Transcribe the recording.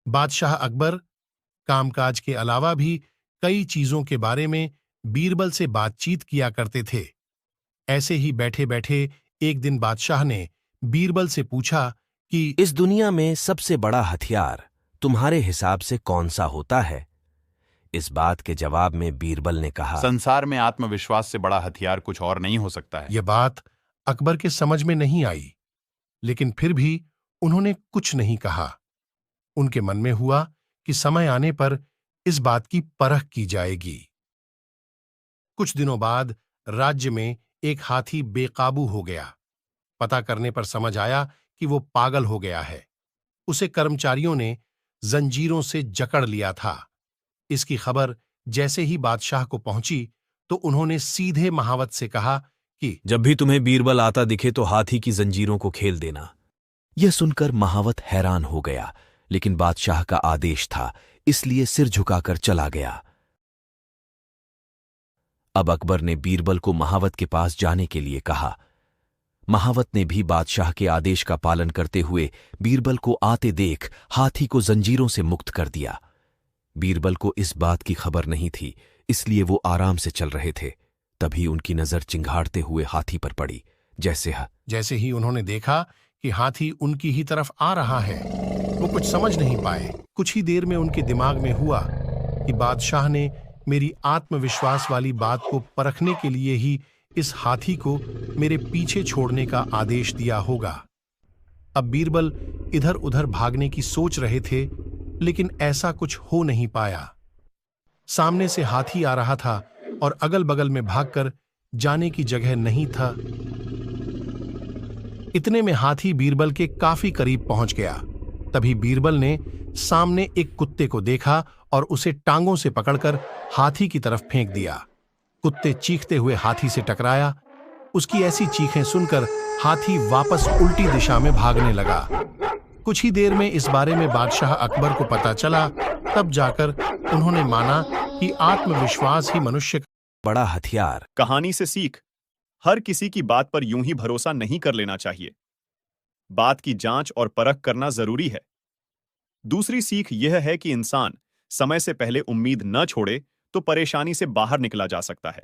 बादशाह अकबर कामकाज के अलावा भी कई चीजों के बारे में बीरबल से बातचीत किया करते थे। ऐसे ही बैठे बैठे एक दिन बादशाह ने बीरबल से पूछा कि इस दुनिया में सबसे बड़ा हथियार तुम्हारे हिसाब से कौन सा होता है? इस बात के जवाब में बीरबल ने कहा, संसार में आत्मविश्वास से बड़ा हथियार कुछ और नहीं हो सकता है। यह बात अकबर के समझ में नहीं आई, लेकिन फिर भी उन्होंने कुछ नहीं कहा। उनके मन में हुआ कि समय आने पर इस बात की परख की जाएगी। कुछ दिनों बाद राज्य में एक हाथी बेकाबू हो गया। पता करने पर समझ आया कि वो पागल हो गया है। उसे कर्मचारियों ने जंजीरों से जकड़ लिया था। इसकी खबर जैसे ही बादशाह को पहुंची तो उन्होंने सीधे महावत से कहा कि जब भी तुम्हें बीरबल आता दिखे तो हाथी की जंजीरों को खेल देना। यह सुनकर महावत हैरान हो गया, लेकिन बादशाह का आदेश था, इसलिए सिर झुकाकर चला गया। अब अकबर ने बीरबल को महावत के पास जाने के लिए कहा। महावत ने भी बादशाह के आदेश का पालन करते हुए बीरबल को आते देख हाथी को जंजीरों से मुक्त कर दिया। बीरबल को इस बात की खबर नहीं थी, इसलिए वो आराम से चल रहे थे। तभी उनकी नजर चिंघाड़ते हुए हाथी पर पड़ी। जैसे ही उन्होंने देखा कि हाथी उनकी ही तरफ आ रहा है, वो कुछ समझ नहीं पाए। कुछ ही देर में उनके दिमाग में हुआ कि बादशाह ने मेरी आत्मविश्वास वाली बात को परखने के लिए ही इस हाथी को मेरे पीछे छोड़ने का आदेश दिया होगा। अब बीरबल इधर उधर भागने की सोच रहे थे, लेकिन ऐसा कुछ हो नहीं पाया। सामने से हाथी आ रहा था और अगल बगल में भागकर जाने की जगह नहीं था। इतने में हाथी बीरबल के काफी करीब पहुंच गया। तभी बीरबल ने सामने एक कुत्ते को देखा और उसे टांगों से पकड़कर हाथी की तरफ फेंक दिया। कुत्ते चीखते हुए हाथी से टकराया। उसकी ऐसी चीखें सुनकर हाथी वापस उल्टी दिशा में भागने लगा। कुछ ही देर में इस बारे में बादशाह अकबर को पता चला। तब जाकर उन्होंने माना कि आत्मविश्वास ही मनुष्य का बड़ा हथियार। कहानी से सीख, हर किसी की बात पर यूं ही भरोसा नहीं कर लेना चाहिए। बात की जांच और परख करना जरूरी है। दूसरी सीख यह है कि इंसान समय से पहले उम्मीद न छोड़े तो परेशानी से बाहर निकला जा सकता है।